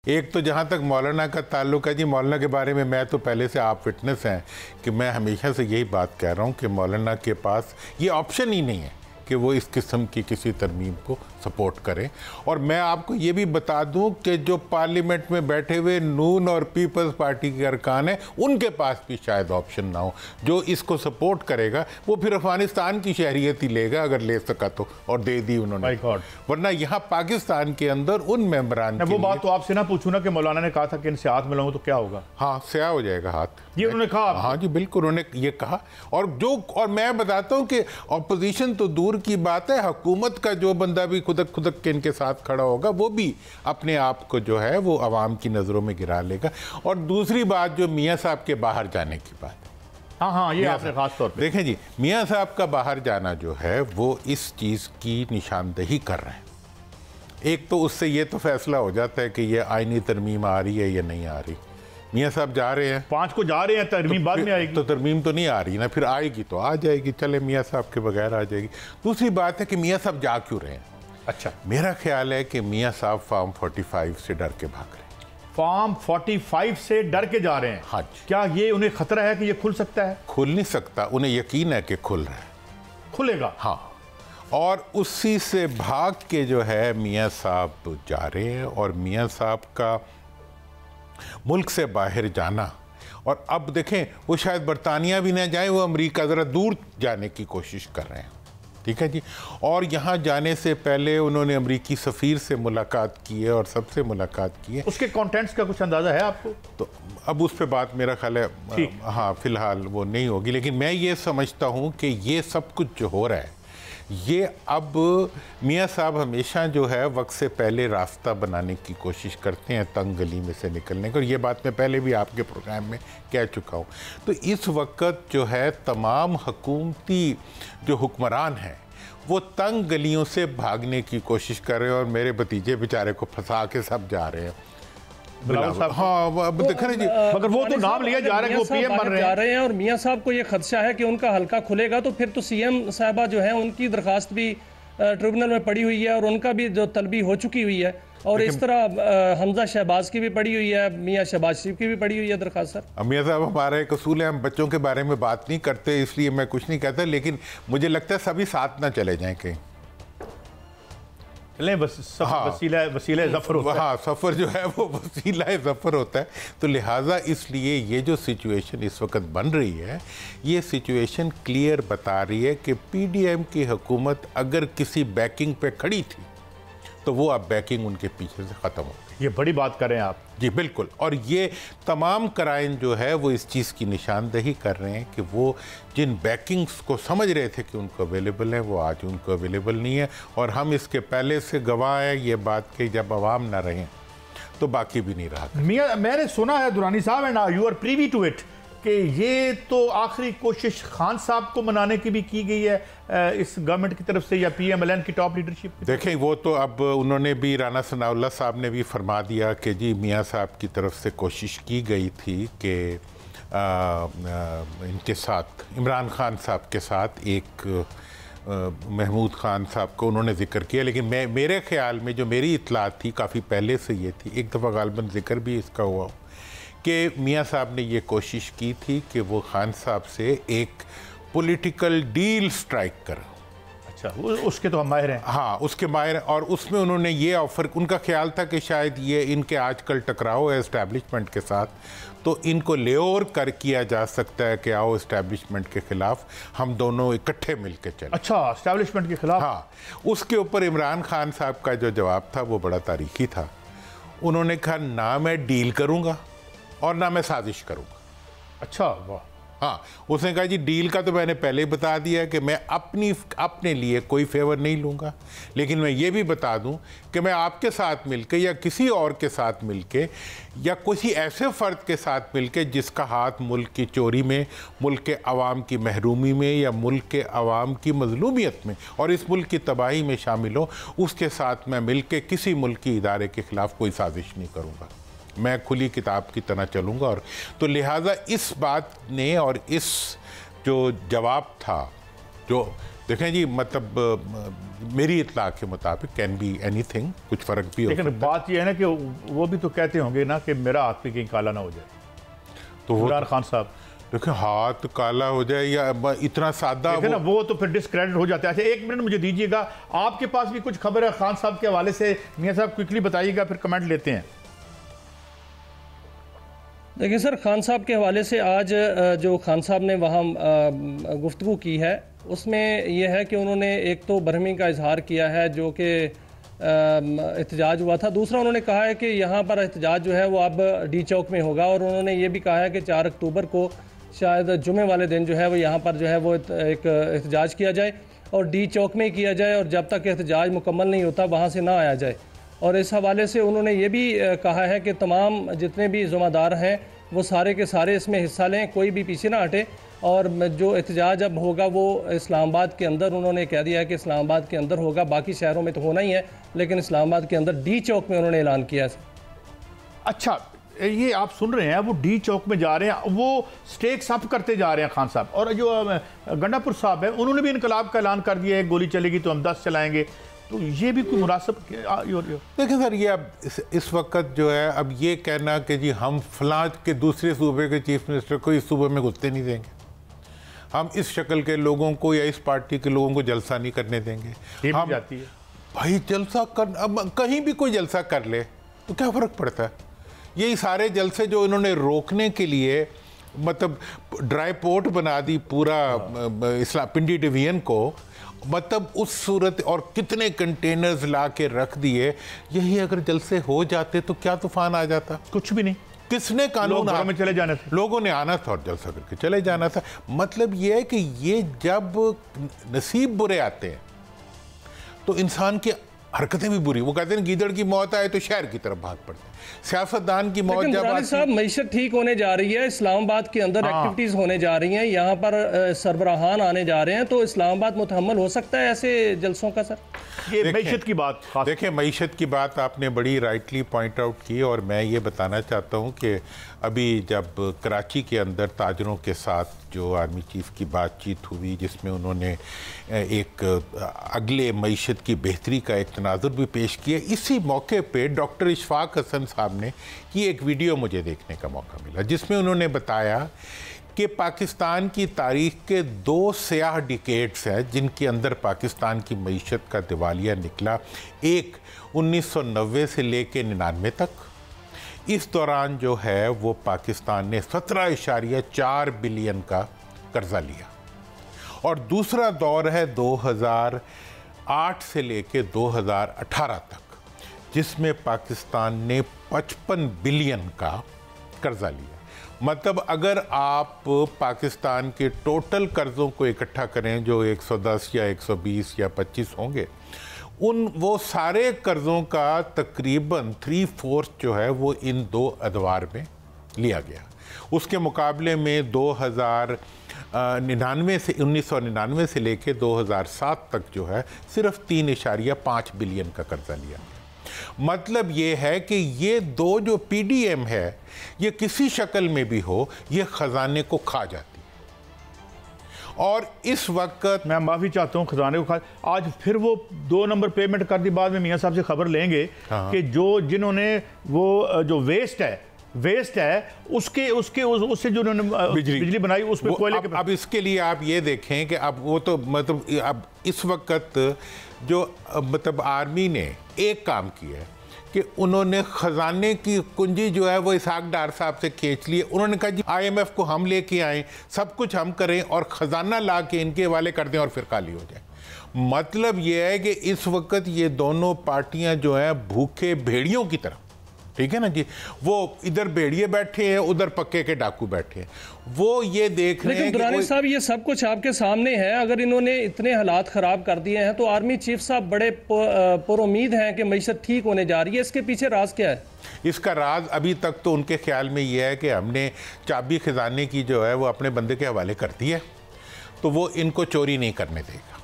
एक तो जहाँ तक मौलाना का ताल्लुक है जी, मौलाना के बारे में मैं तो पहले से आप फिटनेस हैं कि मैं हमेशा से यही बात कह रहा हूँ कि मौलाना के पास ये ऑप्शन ही नहीं है कि वो इस किस्म की किसी तरमीम को सपोर्ट करें। और मैं आपको ये भी बता दूं कि जो पार्लियामेंट में बैठे हुए नून और पीपल्स पार्टी के अरकान हैं, उनके पास भी शायद ऑप्शन ना हो। जो इसको सपोर्ट करेगा वो फिर अफगानिस्तान की शहरियत ही लेगा, अगर ले सका तो, और दे दी उन्होंने, वरना यहाँ पाकिस्तान के अंदर उन मेंबरान वो बात तो आपसे ना पूछूं ना कि मौलाना ने कहा था कि इनसे हाथ मिलाऊं तो क्या होगा? हाँ, स्याह हो जाएगा हाथ, ये उन्होंने कहा। हाँ जी बिल्कुल, उन्होंने ये कहा। और मैं बताता हूँ कि अपोजिशन तो दूर की बात है, हुकूमत का जो बंदा भी खुदक खुदक के इनके साथ खड़ा होगा वो भी अपने आप को जो है वो आवाम की नज़रों में गिरा लेगा। और दूसरी बात जो मियाँ साहब के बाहर जाने की बात, हाँ, ये आपने खास तौर पे देखें जी, मियाँ साहब का बाहर जाना जो है वो इस चीज़ की निशानदही कर रहे हैं। एक तो उससे ये तो फैसला हो जाता है कि ये आईनी तरमीम आ रही है या नहीं आ रही। मियाँ साहब जा रहे हैं, 5 को जा रहे हैं, तरमीम बाद में आएगी। तो तरमीम तो नहीं आ रही ना, फिर आएगी तो आ जाएगी, चले मियाँ साहब के बगैर आ जाएगी। दूसरी बात है कि मियाँ साहब जा क्यों रहे हैं? अच्छा, मेरा ख्याल है कि मियाँ साहब फार्म 45 से डर के भाग रहे हैं। फार्म 45 से डर के जा रहे हैं? हाँ जी। क्या ये उन्हें खतरा है कि ये खुल सकता है? खुल नहीं सकता, उन्हें यकीन है कि खुल रहा है, खुलेगा। हाँ, और उसी से भाग के जो है मियाँ साहब जा रहे हैं। और मियाँ साहब का मुल्क से बाहर जाना, और अब देखें वो शायद बरतानिया भी ना जाए, वो अमेरिका, ज़रा दूर जाने की कोशिश कर रहे हैं, ठीक है जी। और यहाँ जाने से पहले उन्होंने अमेरिकी सफ़ीर से मुलाकात की है और सबसे मुलाकात की है। उसके कंटेंट्स का कुछ अंदाज़ा है आपको? तो अब उस पर बात मेरा ख्याल है हाँ फ़िलहाल वो नहीं होगी, लेकिन मैं ये समझता हूँ कि ये सब कुछ जो हो रहा है ये अब मियाँ साहब हमेशा जो है वक्त से पहले रास्ता बनाने की कोशिश करते हैं तंग गली में से निकलने को, और ये बात मैं पहले भी आपके प्रोग्राम में कह चुका हूँ। तो इस वक्त जो है तमाम हुकूमती जो हुक्मरान हैं वो तंग गलियों से भागने की कोशिश कर रहे हैं, और मेरे भतीजे बेचारे को फंसा के सब जा रहे हैं। हाँ, देख रहे जी, मगर वो तो नाम लिया जा रहा है कि वो पीएम बन रहे हैं, और मियाँ साहब को ये खदशा है कि उनका हल्का खुलेगा तो फिर तो सीएम साहबा जो है उनकी दरखास्त भी ट्रिब्यूनल में पड़ी हुई है और उनका भी जो तलबी हो चुकी हुई है, और इस तरह हमजा शहबाज की भी पड़ी हुई है, मियाँ शहबाज शरीफ की भी पड़ी हुई है दरखास्त। सर मियाँ साहब हमारा एक असूल है, हम बच्चों के बारे में बात नहीं करते, इसलिए मैं कुछ नहीं कहता, लेकिन मुझे लगता है सभी साथ ना चले जाएं कहीं। वसीला ज़फ़र होता है। हाँ, सफ़र जो है वो वसीला ज़फ़र होता है। तो लिहाजा इसलिए ये जो सिचुएशन इस वक्त बन रही है, ये सिचुएशन क्लियर बता रही है कि पीडीएम की हुकूमत अगर किसी बैकिंग पे खड़ी थी तो वो अब बैकिंग उनके पीछे से ख़त्म हो गई। ये बड़ी बात कर रहे हैं आप जी बिल्कुल। और ये तमाम कराइन जो है वो इस चीज़ की निशानदही कर रहे हैं कि वो जिन बैकिंग्स को समझ रहे थे कि उनको अवेलेबल है, वो आज उनको अवेलेबल नहीं है। और हम इसके पहले से गवाह हैं ये बात कि जब अवाम ना रहें तो बाकी भी नहीं रहा। मियां, मैंने सुना है दुरानी साहब, and you are privy to it, कि ये तो आखिरी कोशिश खान साहब को मनाने की भी की गई है इस गवर्नमेंट की तरफ से या पीएमएलएन की टॉप लीडरशिप की? देखें, वो तो अब उन्होंने भी, राना सनाउल्लाह साहब ने भी फरमा दिया कि जी मियाँ साहब की तरफ से कोशिश की गई थी कि इनके साथ, इमरान खान साहब के साथ एक महमूद खान साहब को उन्होंने जिक्र किया, लेकिन मेरे ख्याल में जो मेरी इत्तलात थी काफ़ी पहले से ये थी, एक दफ़ा गालबन जिक्र भी इसका हुआ कि मियाँ साहब ने ये कोशिश की थी कि वो खान साहब से एक पॉलिटिकल डील स्ट्राइक करें। अच्छा, उसके तो हम माहिर हैं। हाँ, उसके माहिर, और उसमें उन्होंने ये ऑफ़र, उनका ख्याल था कि शायद ये इनके आजकल टकराव है इस्टेब्लिशमेंट के साथ, तो इनको लेओर कर किया जा सकता है कि आओ इस्टेब्लिशमेंट के ख़िलाफ़ हम दोनों इकट्ठे मिल के चलें। अच्छा, इस्टेब्लिशमेंट के ख़िलाफ़? हाँ। उसके ऊपर इमरान खान साहब का जो जवाब था वो बड़ा तारीखी था। उन्होंने कहा ना मैं डील करूँगा और ना मैं साजिश करूँगा। अच्छा, वाह। हाँ, उसने कहा जी डील का तो मैंने पहले ही बता दिया कि मैं अपने लिए कोई फेवर नहीं लूँगा, लेकिन मैं ये भी बता दूँ कि मैं आपके साथ मिलके या किसी और के साथ मिलके या किसी ऐसे फ़र्द के साथ मिलके जिसका हाथ मुल्क की चोरी में, मुल्क के अवाम की महरूमी में या मुल्क के अवाम की मजलूमियत में और इस मुल्क की तबाही में शामिल हो, उसके साथ मैं मिलके किसी मुल्क की इदारे के ख़िलाफ़ कोई साजिश नहीं करूँगा। मैं खुली किताब की तरह चलूँगा। और तो लिहाजा इस बात ने और इस जो जवाब था जो देखें जी, मतलब मेरी इत्तला के मुताबिक कैन बी एनीथिंग, कुछ फ़र्क भी हो सकता है। लेकिन बात यह है ना कि वो भी तो कहते होंगे ना कि मेरा हाथ भी कहीं काला ना हो जाए, तो वो इमरान खान साहब। देखिए, हाथ काला हो जाए या इतना सादा ना, वो तो फिर डिस्क्रेडिट हो जाता है। अच्छा, 1 मिनट मुझे दीजिएगा, आपके पास भी कुछ खबर है खान साहब के हवाले से, मियां साहब क्विकली बताइएगा, फिर कमेंट लेते हैं। देखिए सर, खान साहब के हवाले से आज जो खान साहब ने वहाँ गुफ्तगू की है, उसमें यह है कि उन्होंने एक तो बरहमी का इजहार किया है जो कि एहतजाज हुआ था। दूसरा, उन्होंने कहा है कि यहाँ पर एहतजाज जो है वो अब डी चौक में होगा, और उन्होंने ये भी कहा है कि 4 अक्टूबर को शायद जुमे वाले दिन जो है वो यहाँ पर जो है वो एक एहतजाज किया जाए और डी चौक में ही किया जाए, और जब तक एहतजाज मुकम्मल नहीं होता वहाँ से ना आया जाए। और इस हवाले से उन्होंने ये भी कहा है कि तमाम जितने भी ज़िम्मेदार हैं वो सारे के सारे इसमें हिस्सा लें, कोई भी पीछे ना हटे। और जो एहतजाज अब होगा वो इस्लामाबाद के अंदर, उन्होंने कह दिया है कि इस्लामाबाद के अंदर होगा, बाकी शहरों में तो होना ही है, लेकिन इस्लामाबाद के अंदर डी चौक में उन्होंने ऐलान किया है। अच्छा, ये आप सुन रहे हैं, वो डी चौक में जा रहे हैं, वो स्टेक्स अप करते जा रहे हैं खान साहब। और जो गंडापुर साहब है, उन्होंने भी इनकलाब का ऐलान कर दिया है, गोली चलेगी तो हम 10 चलाएंगे। तो ये भी कोई मुनासिब? देखिए सर, ये अब इस वक्त जो है, अब ये कहना कि जी हम फलां के दूसरे सूबे के चीफ मिनिस्टर को इस सूबे में घुसते नहीं देंगे, हम इस शक्ल के लोगों को या इस पार्टी के लोगों को जलसा नहीं करने देंगे, हम जाती है भाई जलसा कर, अब कहीं भी कोई जलसा कर ले तो क्या फ़र्क पड़ता है। यही सारे जलसे जो इन्होंने रोकने के लिए मतलब ड्राई पोर्ट बना दी पूरा इस्लाम पिंडी डिवीजन को, मतलब उस सूरत, और कितने कंटेनर्स ला के रख दिए, यही अगर जलसे हो जाते तो क्या तूफान आ जाता? कुछ भी नहीं। किसने कानून में चले जाना था, लोगों ने आना था और जलसा करके चले जाना था। मतलब ये है कि ये जब नसीब बुरे आते हैं तो इंसान की हरकतें भी बुरी। वो कहते हैं गीदड़ की मौत आए तो शहर की तरफ भाग पड़ते हैं, सियासतदान की मौत जब आती है। मईशत ठीक होने जा रही है, इस्लामाबाद के अंदर एक्टिविटीज होने जा रही हैं, यहाँ पर सरबराहान आने जा रहे हैं, तो इस्लामाबाद मुतहम्मल हो सकता है ऐसे जलसों का? सर, ये मईशत की बात, देखिए मईशत की बात आपने बड़ी राइटली पॉइंट आउट की, और मैं ये बताना चाहता हूँ कि अभी जब कराची के अंदर ताजरों के साथ जो आर्मी चीफ की बातचीत हुई, जिसमें उन्होंने एक अगले मईशत की बेहतरी का एक तनाजुर भी पेश किया, इसी मौके पे डॉक्टर इशफाक हसन साहब ने की एक वीडियो मुझे देखने का मौका मिला, जिसमें उन्होंने बताया कि पाकिस्तान की तारीख के 2 स्याह डिकेड्स हैं जिनके अंदर पाकिस्तान की मईशत का दिवालिया निकला। एक 1990 से लेके 99 तक, इस दौरान जो है वो पाकिस्तान ने 17.4 बिलियन का कर्जा लिया, और दूसरा दौर है 2008 से लेके 2018 तक, जिसमें पाकिस्तान ने 55 बिलियन का कर्जा लिया। मतलब अगर आप पाकिस्तान के टोटल कर्ज़ों को इकट्ठा करें जो 110 या 120 या 25 होंगे, वो सारे कर्ज़ों का तकरीबन 3/4 जो है वो इन 2 अदवार में लिया गया। उसके मुकाबले में 1999 से लेके 2007 तक जो है सिर्फ 3.5 बिलियन का कर्जा लिया। मतलब ये है कि ये 2 जो पीडीएम है, ये किसी शक्ल में भी हो, ये खजाने को खा जाती है। और इस वक्त मैं माफ़ी चाहता हूँ, खजाने को खा, आज फिर वो 2 नंबर पेमेंट कर दी। बाद में मियाँ साहब से खबर लेंगे कि जिन्होंने वो जो वेस्ट है उससे जो उन्होंने बिजली बनाई, उसमें कोयले के। अब इसके लिए आप ये देखें कि अब वो तो मतलब अब इस वक्त जो मतलब आर्मी ने एक काम किया है कि उन्होंने खजाने की कुंजी जो है वो इसहाक डार साहब से खींच लिए। उन्होंने कहा जी IMF को हम लेके आए, सब कुछ हम करें और खजाना ला के इनके हवाले कर दें और फिर खाली हो जाए। मतलब ये है कि इस वक्त ये दोनों पार्टियां जो हैं भूखे भेड़ियों की तरह, ठीक है ना जी, वो इधर भेड़िए बैठे हैं, उधर पक्के के डाकू बैठे हैं, वो ये देख रहे हैं। लेकिन दुरानी साहब, ये सब कुछ आपके सामने है। अगर इन्होंने इतने हालात खराब कर दिए हैं तो आर्मी चीफ साहब बड़े पुरुम्मीद हैं कि मईशत ठीक होने जा रही है। इसके पीछे राज क्या है? इसका राज अभी तक तो उनके ख्याल में ये है कि हमने चाबी खजाने की जो है वो अपने बंदे के हवाले कर दी है, तो वो इनको चोरी नहीं करने देगा।